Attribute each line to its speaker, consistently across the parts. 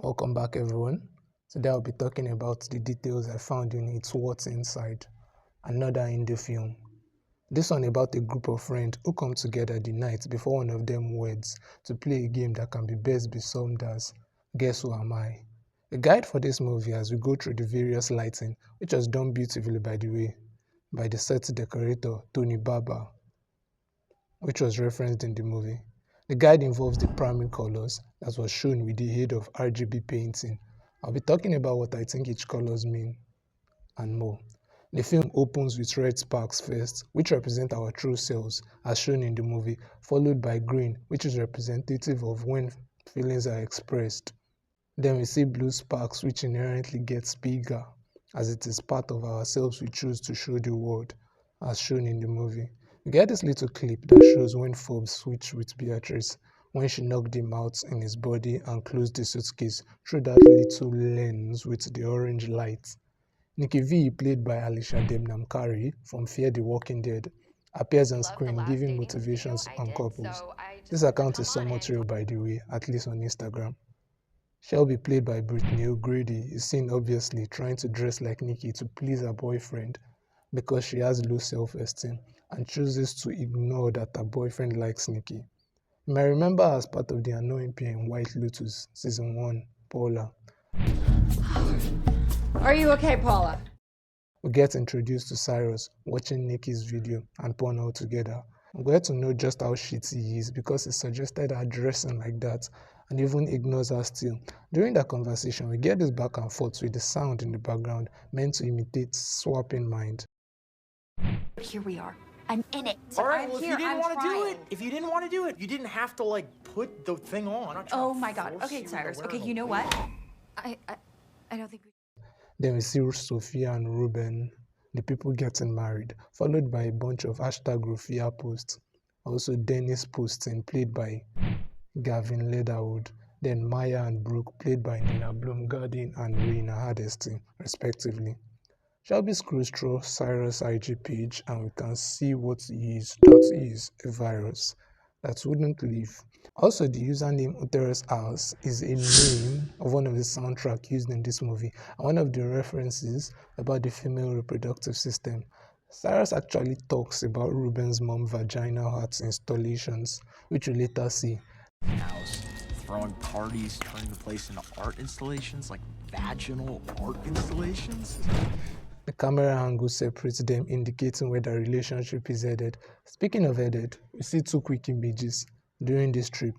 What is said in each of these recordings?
Speaker 1: Welcome back, everyone. Today I'll be talking about the details I found in It's What's Inside, another indie film. This one about a group of friends who come together the night before one of them weds to play a game that can be best be summed as Guess Who Am I? A guide for this movie as we go through the various lighting, which was done beautifully by the way, by the set decorator Tony Barber, which was referenced in the movie. The guide involves the primary colors that was shown with the aid of RGB painting. I'll be talking about what I think each colors mean and more. The film opens with red sparks first, which represent our true selves as shown in the movie, followed by green, which is representative of when feelings are expressed. Then we see blue sparks, which inherently gets bigger as it is part of ourselves we choose to show the world as shown in the movie. We get this little clip that shows when Forbes switched with Beatrice, when she knocked him out in his body and closed the suitcase through that little lens with the orange light. Nikki V, played by Alicia Debnam-Carey from Fear the Walking Dead, appears on screen giving motivations on couples. This account is somewhat real by the way, at least on Instagram. Shelby, played by Brittany O'Grady, is seen obviously trying to dress like Nikki to please her boyfriend because she has low self-esteem and chooses to ignore that her boyfriend likes Nikki. You may remember her as part of the annoying pair in White Lotus, Season 1, Paula.
Speaker 2: Are you okay, Paula?
Speaker 1: We get introduced to Cyrus watching Nikki's video and porn all together. I'm glad to know just how shitty he is because he suggested her dressing like that and even ignores her still. During that conversation, we get this back and forth with the sound in the background meant to imitate Swapping Mind.
Speaker 3: Here we are. I'm in it.
Speaker 4: All right,
Speaker 3: I'm
Speaker 4: well,
Speaker 3: here.
Speaker 4: if you didn't
Speaker 3: I'm
Speaker 4: want to do
Speaker 3: trying.
Speaker 4: it, you didn't have to like put the thing on. I'm not trying
Speaker 3: Oh
Speaker 4: to
Speaker 3: my God.
Speaker 4: force
Speaker 3: Okay,
Speaker 4: you to
Speaker 3: Cyrus.
Speaker 4: wear
Speaker 3: Okay,
Speaker 4: a
Speaker 3: you know
Speaker 4: wig.
Speaker 3: what? I don't think we.
Speaker 1: Then we see Sophia and Ruben, the people getting married, followed by a bunch of #Rufia posts. Also Dennis posting, played by Gavin Leatherwood. Then Maya and Brooke, played by Nina Bloomgarden and Reina Hardesty, respectively. Shelby scrolls through Cyrus' IG page and we can see what he is. That is a virus that wouldn't leave. Also, the username Uterus House is a name of one of the soundtracks used in this movie and one of the references about the female reproductive system. Cyrus actually talks about Ruben's mom vaginal heart installations, which we later see.
Speaker 5: House, throwing parties, turning the place into art installations, like vaginal art installations.
Speaker 1: The camera angle separates them, indicating where the relationship is headed. Speaking of headed, we see two quick images during this trip.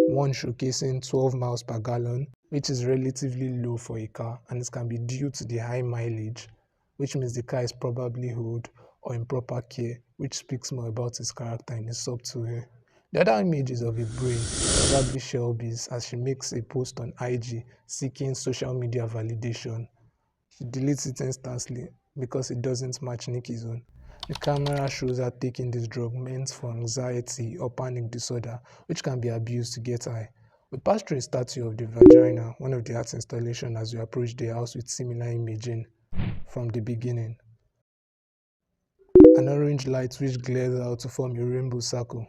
Speaker 1: One showcasing 12 miles per gallon, which is relatively low for a car, and this can be due to the high mileage, which means the car is probably old or in proper care, which speaks more about his character in a subtle way. The other image is of a brain, probably Shelby's, as she makes a post on IG seeking social media validation. She deletes it instantly because it doesn't match Nikki's own. The camera shows her taking this drug meant for anxiety or panic disorder, which can be abused to get high. We pass through a statue of the vagina, one of the art installations, as we approach the house with similar imaging from the beginning. An orange light which glares out to form a rainbow circle,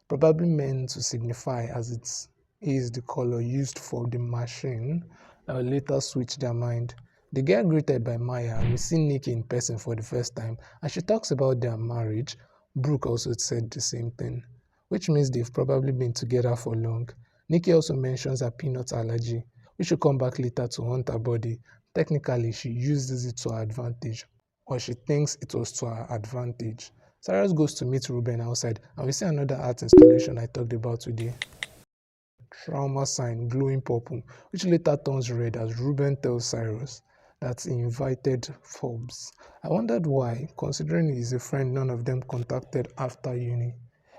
Speaker 1: probably meant to signify as it is the color used for the machine that will later switch their mind. They get greeted by Maya and we see Nikki in person for the first time and she talks about their marriage. Brooke also said the same thing, which means they've probably been together for long. Nikki also mentions her peanut allergy, which will come back later to haunt her body. Technically, she uses it to her advantage, or she thinks it was to her advantage. Cyrus goes to meet Ruben outside and we see another art installation I talked about today. Trauma sign glowing purple, which later turns red as Ruben tells Cyrus that he invited Forbes. I wondered why, considering he is a friend none of them contacted after uni.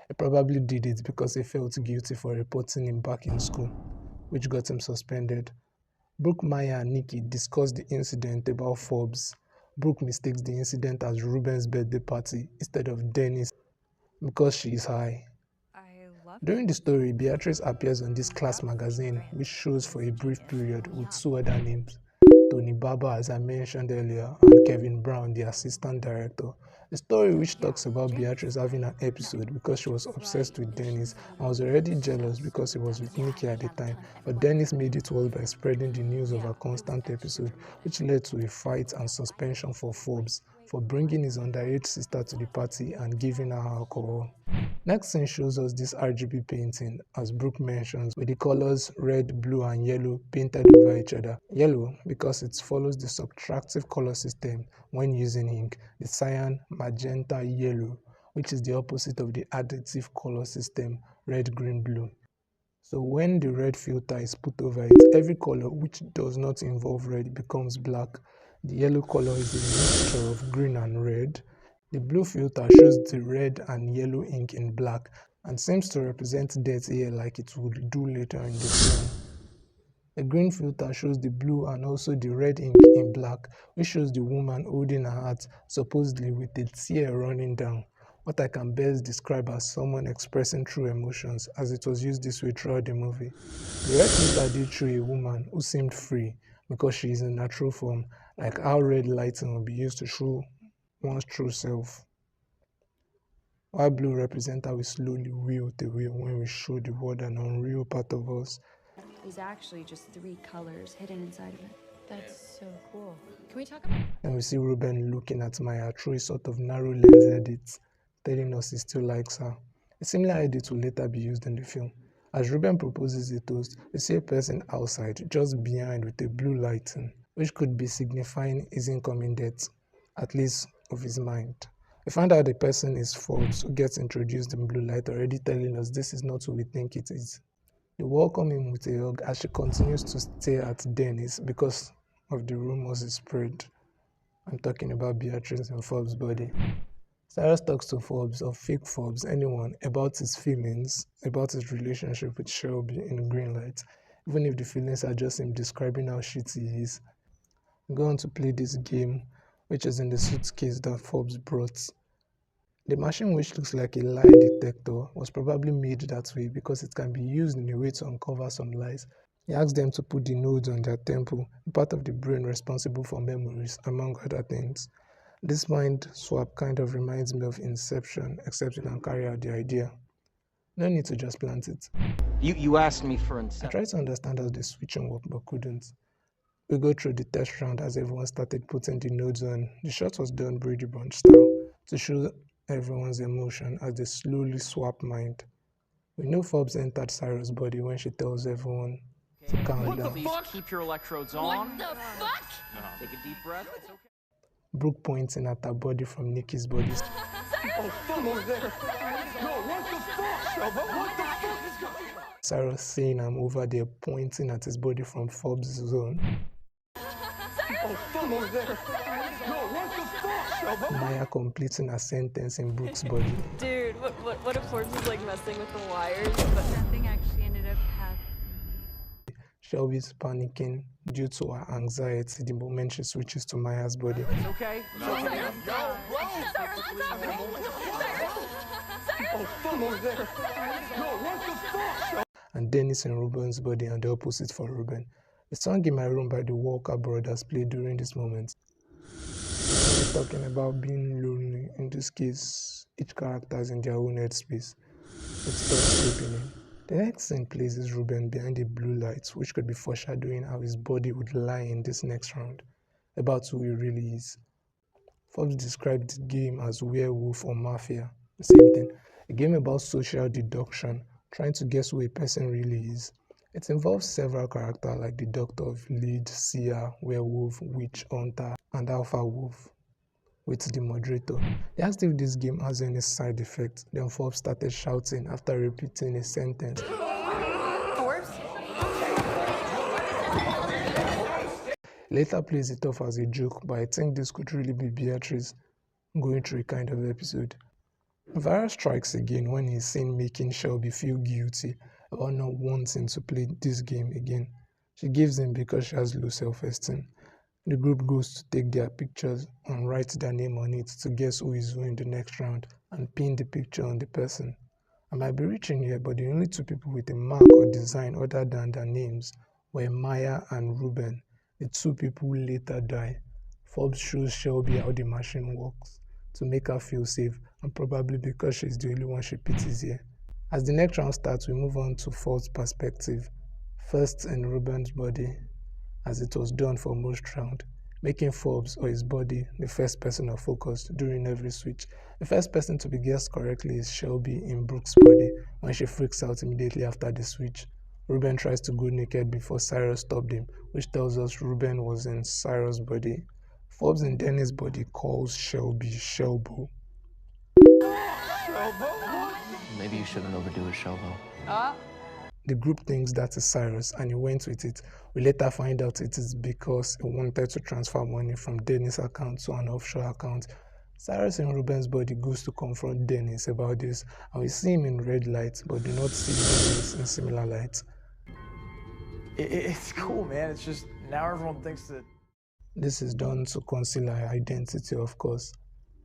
Speaker 1: He probably did it because he felt guilty for reporting him back in school, which got him suspended. Brooke, Maya and Nikki discuss the incident about Forbes. Brooke mistakes the incident as Ruben's birthday party instead of Dennis because she is high. During the story, Beatrice appears on this class magazine, which shows for a brief period with two other names, Tony Barber, as I mentioned earlier, and Kevin Brown, the assistant director. A story which talks about Beatrice having an episode because she was obsessed with Dennis and was already jealous because he was with Nikki at the time, but Dennis made it worse by spreading the news of her constant episode, which led to a fight and suspension for Forbes for bringing his underage sister to the party and giving her alcohol. Next scene shows us this RGB painting, as Brooke mentions, with the colors red, blue and yellow painted over each other. Yellow because it follows the subtractive color system when using ink, the cyan, magenta, yellow, which is the opposite of the additive color system, red, green, blue. So when the red filter is put over it, every color which does not involve red becomes black. The yellow color is a mixture of green and red. The blue filter shows the red and yellow ink in black and seems to represent death here like it would do later in the film. The green filter shows the blue and also the red ink in black, which shows the woman holding her heart, supposedly with a tear running down. What I can best describe as someone expressing true emotions, as it was used this way throughout the movie. The red filter did show a woman who seemed free because she is in natural form, like how red lighting will be used to show one's true self. While blue represents how we slowly wilt away when we show the world an unreal part of us.
Speaker 2: Is actually just 3 colors hidden inside of it.
Speaker 6: That's so cool. Can we talk about...
Speaker 1: And we see Ruben looking at Maya through a sort of narrow lens edit, telling us he still likes her. A similar edit will later be used in the film. As Ruben proposes a toast, we see a person outside, just behind with a blue lighting, which could be signifying his incoming death, at least of his mind. We find out the person is Forbes, who gets introduced in blue light, already telling us this is not who we think it is. They welcome him with a hug as she continues to stare at Dennis because of the rumors he spread. I'm talking about Beatrice and Forbes' body. Cyrus talks to Forbes, or fake Forbes, anyone, about his feelings, about his relationship with Shelby in Greenlight, even if the feelings are just him describing how shitty he is. We go on to play this game, which is in the suitcase that Forbes brought. The machine, which looks like a lie detector, was probably made that way because it can be used in a way to uncover some lies. He asks them to put the nodes on their temple, a part of the brain responsible for memories, among other things. This mind swap kind of reminds me of Inception, except you can carry out the idea. No need to just plant it.
Speaker 7: You asked me for
Speaker 1: I
Speaker 7: Inception.
Speaker 1: tried to understand how the switching worked but couldn't. We go through the test round as everyone started putting the nodes on. The shot was done Brady Bunch style to show everyone's emotion as they slowly swap mind. We know Forbes entered Cyrus' body when she tells everyone to calm down.
Speaker 7: Please keep your electrodes on.
Speaker 6: What the fuck?
Speaker 7: Take a deep breath. It's okay.
Speaker 1: Brooke pointing at her body from Nikki's body. Cyrus saying I'm over there, pointing at his body from Forbes' zone. Maya completing a sentence in Brooke's body.
Speaker 6: Dude, what if Forbes is like messing with the wires? But
Speaker 2: Nothing actually ended up happening.
Speaker 1: Shelby's panicking due to her anxiety the moment she switches to Maya's body.
Speaker 7: It's okay. It's okay.
Speaker 1: And Dennis in Ruben's body and the opposite for Ruben. The song In My Room by the Walker Brothers played during this moment. We're talking about being lonely. In this case, each character is in their own headspace. It starts creeping in. The next scene places Ruben behind a blue light, which could be foreshadowing how his body would lie in this next round, about who he really is. Forbes described the game as Werewolf or Mafia, the same thing. A game about social deduction, trying to guess who a person really is. It involves several characters like the Doctor, Lead, Seer, Werewolf, Witch, Hunter, and Alpha Wolf, with the moderator. They asked if this game has any side effects. Then Forbes started shouting after repeating a sentence.
Speaker 3: Forbes?
Speaker 1: Later plays it off as a joke, but I think this could really be Beatrice going through a kind of episode. Vera strikes again when he's seen making Shelby feel guilty about not wanting to play this game again. She gives in because she has low self-esteem. The group goes to take their pictures and write their name on it to guess who is who in the next round and pin the picture on the person. I might be reaching here, but the only two people with a mark or design other than their names were Maya and Ruben. The two people later die. Forbes shows Shelby how the machine works to make her feel safe, and probably because she's the only one she pities here. As the next round starts, we move on to Forbes' perspective, first in Ruben's body, as it was done for most round, making Forbes or his body the first person of focus during every switch. The first person to be guessed correctly is Shelby in Brooke's body when she freaks out immediately after the switch. Ruben tries to go naked before Cyrus stopped him, which tells us Ruben was in Cyrus' body. Forbes in Dennis' body calls Shelby Shelbo.
Speaker 8: Maybe you shouldn't overdo it, Shelbo.
Speaker 1: The group thinks that is Cyrus and he went with it. We later find out it is because he wanted to transfer money from Dennis' account to an offshore account. Cyrus in Ruben's body goes to confront Dennis about this, and we see him in red light but do not see Dennis in similar light.
Speaker 4: It's cool, man. It's just now everyone thinks that.
Speaker 1: This is done to conceal her identity, of course.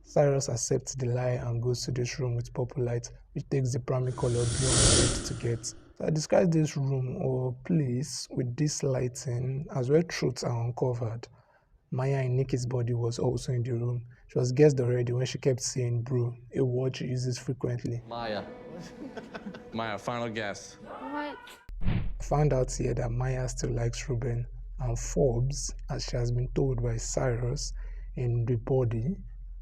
Speaker 1: Cyrus accepts the lie and goes to this room with purple light, which takes the primary color blue and red to get. So I describe this room or place with this lighting as where truths are uncovered. Maya in Nikki's body was also in the room. She was guessed already when she kept saying bro, a word she uses frequently.
Speaker 8: Maya.
Speaker 9: Maya, final guess.
Speaker 2: What?
Speaker 1: I found out here that Maya still likes Ruben, and Forbes, as she has been told by Cyrus in the body,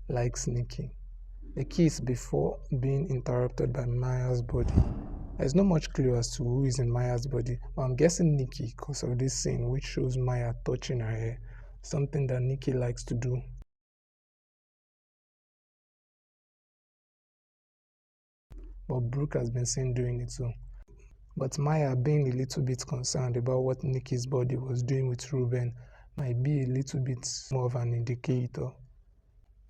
Speaker 1: likes Nikki. The kiss before being interrupted by Maya's body. There's not much clue as to who is in Maya's body, but I'm guessing Nikki because of this scene which shows Maya touching her hair, something that Nikki likes to do. But Brooke has been seen doing it too. But Maya, being a little bit concerned about what Nikki's body was doing with Ruben, might be a little bit more of an indicator.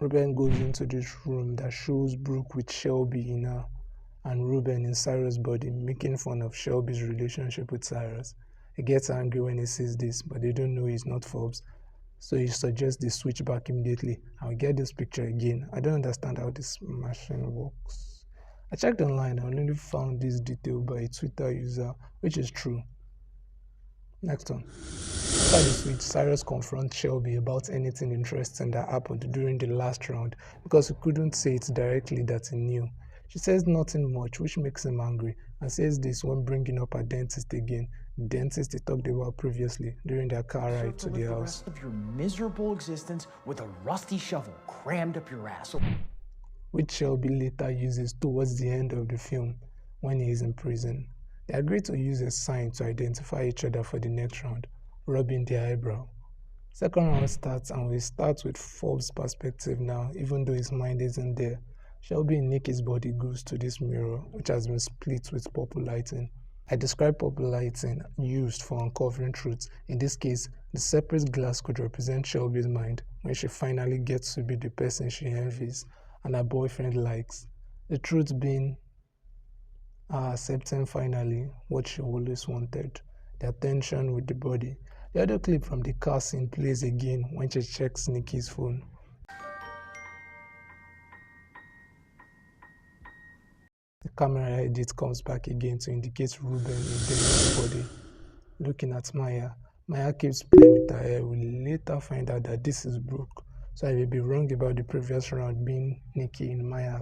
Speaker 1: Ruben goes into this room that shows Brooke with Shelby in her, and Ruben in Cyrus' body, making fun of Shelby's relationship with Cyrus. He gets angry when he sees this, but they don't know he's not Forbes. So he suggests they switch back immediately, and we get this picture again. I don't understand how this machine works. I checked online and only found this detail by a Twitter user, which is true. Next one. After the switch, Cyrus confronts Shelby about anything interesting that happened during the last round because he couldn't say it directly that he knew. She says nothing much, which makes him angry, and says this when bringing up her dentist again, the dentist they talked about previously during their car ride to the house.
Speaker 4: The rest of your miserable existence with a rusty shovel crammed up your ass.
Speaker 1: Which Shelby later uses towards the end of the film when he is in prison. They agree to use a sign to identify each other for the next round, rubbing their eyebrow. Second round starts and we start with Forbes' perspective now, even though his mind isn't there. Shelby in Nikki's body goes to this mirror, which has been split with purple lighting. I describe purple lighting used for uncovering truth. In this case, the separate glass could represent Shelby's mind when she finally gets to be the person she envies and her boyfriend likes. The truth being her accepting finally what she always wanted, the attention with the body. The other clip from the car scene plays again when she checks Nikki's phone. The camera edit comes back again to indicate Ruben in Dennis' body. Looking at Maya, Maya keeps playing with her hair. We later find out that this is Brooke, so I may be wrong about the previous round being Nikki in Maya.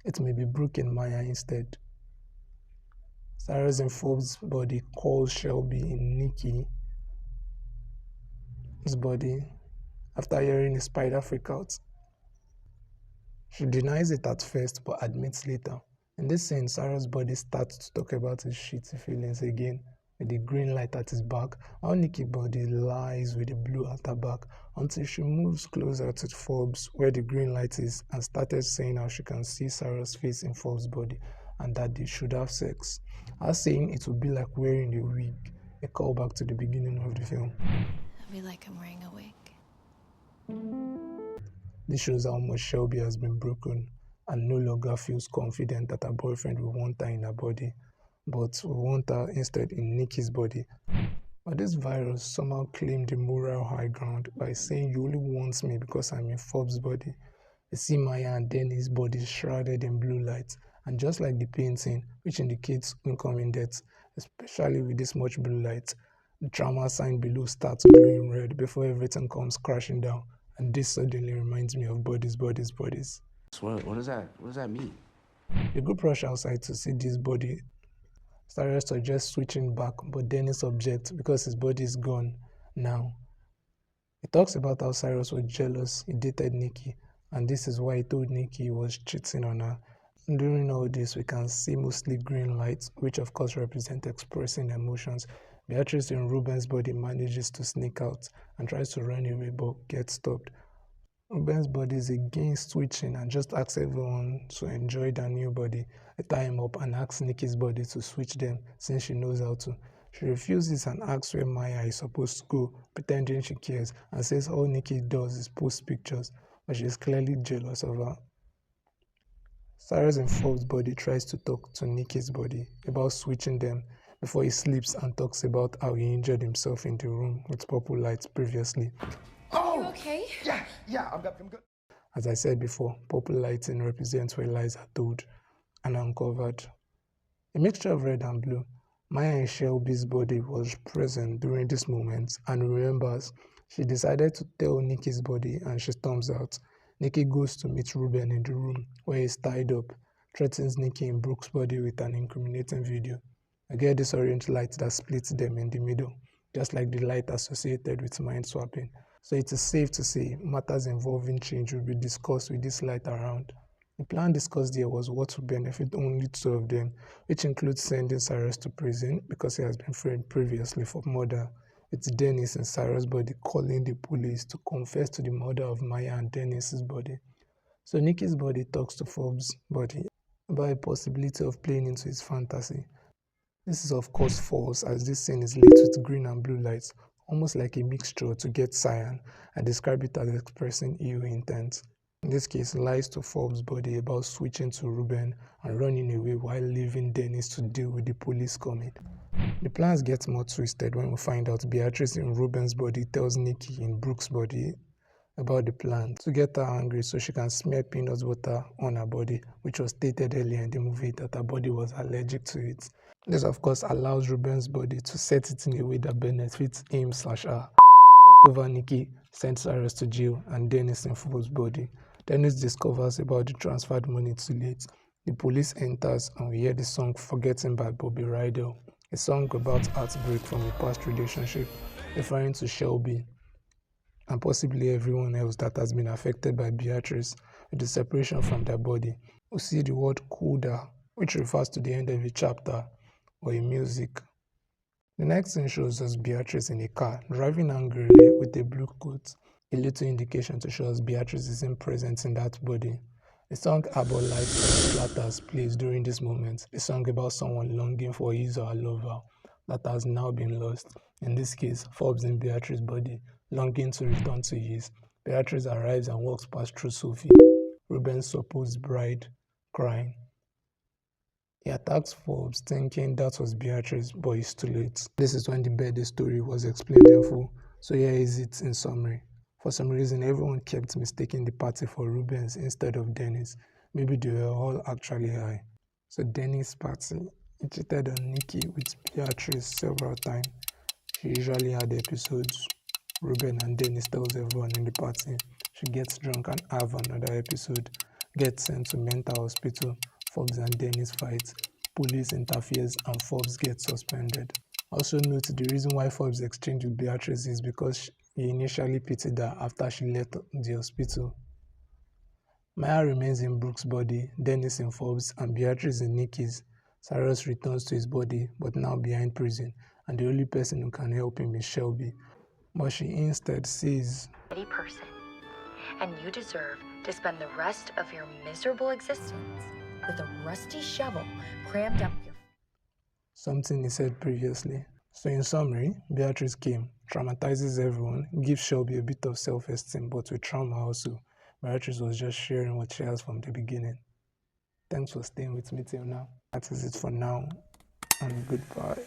Speaker 1: It may be Brooke in Maya instead. Cyrus in Forbes' body calls Shelby in Nikki's body after hearing a spider freak out. She denies it at first but admits later. In this scene, Cyrus' body starts to talk about his shitty feelings again, with the green light at his back, while Nikki's body lies with the blue at her back until she moves closer to Forbes where the green light is and started saying how she can see Cyrus' face in Forbes' body and that they should have sex. Her saying it would be like wearing a wig, a callback to the beginning of the film.
Speaker 2: It'd be like I'm wearing a wig.
Speaker 1: This shows how much Shelby has been broken and no longer feels confident that her boyfriend will want her in her body, but will want her instead in Nikki's body. But this virus somehow claimed the moral high ground by saying you only want me because I'm in Forbes' body. You see Maya and Dennis' bodies shrouded in blue light, and just like the painting, which indicates incoming death, especially with this much blue light, The trauma sign below starts glowing red before everything comes crashing down, and this suddenly reminds me of bodies.
Speaker 8: What does that mean?
Speaker 1: The group rush outside to see this body. Cyrus suggests switching back, but Dennis objects because his body is gone now. He talks about how Cyrus was jealous he dated Nikki, and this is why he told Nikki he was cheating on her. During all this, we can see mostly green lights, which of course represent expressing emotions. Beatrice in Ruben's body manages to sneak out and tries to run away but gets stopped. Ruben's body is again switching and just asks everyone to enjoy their new body. They tie him up and asks Nikki's body to switch them since she knows how to. She refuses and asks where Maya is supposed to go, pretending she cares, and says all Nikki does is post pictures, but she is clearly jealous of her. Cyrus in Forbes' body tries to talk to Nikki's body about switching them before he sleeps and talks about how he injured himself in the room with purple lights previously.
Speaker 3: Are you okay?
Speaker 4: Yeah, I'm good.
Speaker 1: As I said before, purple lighting represents where lies are told and uncovered. A mixture of red and blue, Maya in Shelby's body was present during this moment and remembers. She decided to tell Nikki's body and she storms out. Nikki goes to meet Ruben in the room where he's tied up, threatens Nikki in Brooke's body with an incriminating video. I get this orange light that splits them in the middle, just like the light associated with mind swapping. So it is safe to say matters involving change will be discussed with this light around. The plan discussed here was what would benefit only two of them, which includes sending Cyrus to prison because he has been framed previously for murder. It's Dennis in Cyrus' body calling the police to confess to the murder of Maya and Dennis's body. So Nikki's body talks to Forbes' body about a possibility of playing into his fantasy. This is of course false, as this scene is lit with green and blue lights, almost like a mixture to get cyan. I describe it as expressing ill intent. In this case, lies to Forbes' body about switching to Ruben and running away while leaving Dennis to deal with the police coming. The plans get more twisted when we find out Beatrice in Ruben's body tells Nikki in Brooke's body about the plan to get her angry so she can smear peanut butter on her body, which was stated earlier in the movie that her body was allergic to it. This of course allows Ruben's body to set it in a way that benefits him/her. Over Nikki, sends Cyrus to jail, and Dennis in Forbes' body. Dennis discovers about the transferred money too late. The police enters and we hear the song Forgetting by Bobby Rydell, a song about heartbreak from a past relationship, referring to Shelby and possibly everyone else that has been affected by Beatrice with the separation from their body. We see the word coda, which refers to the end of a chapter or a music. The next scene shows us Beatrice in a car, driving angrily with a blue coat, a little indication to show us Beatrice isn't present in that body. The song About Life Splatters plays during this moment, a song about someone longing for his or her lover that has now been lost. In this case, Forbes in Beatrice's body, longing to return to his. Beatrice arrives and walks past through Sophie, Ruben's supposed bride, crying. He attacks Forbes, thinking that was Beatrice, but it's too late. This is when the birthday story was explained in full, so here is it in summary. For some reason, everyone kept mistaking the party for Ruben's instead of Dennis. Maybe they were all actually high. So Dennis' party, he cheated on Nikki with Beatrice several times. She usually had episodes. Ruben and Dennis tells everyone in the party. She gets drunk and have another episode. Gets sent to mental hospital. Forbes and Dennis fight. Police interferes and Forbes gets suspended. Also note the reason why Forbes exchanged with Beatrice is because he initially pitied her after she left the hospital. Maya remains in Brooke's body, Dennis in Forbes, and Beatrice in Nikki's. Cyrus returns to his body, but now behind prison, and the only person who can help him is Shelby. But she instead says,
Speaker 10: "Any person, and you deserve to spend the rest of your miserable existence with a rusty shovel crammed up your..."
Speaker 1: Something he said previously. So in summary, Beatrice came, traumatizes everyone, gives Shelby a bit of self-esteem, but with trauma also. Beatrice was just sharing what she has from the beginning. Thanks for staying with me till now. That is it for now, and goodbye.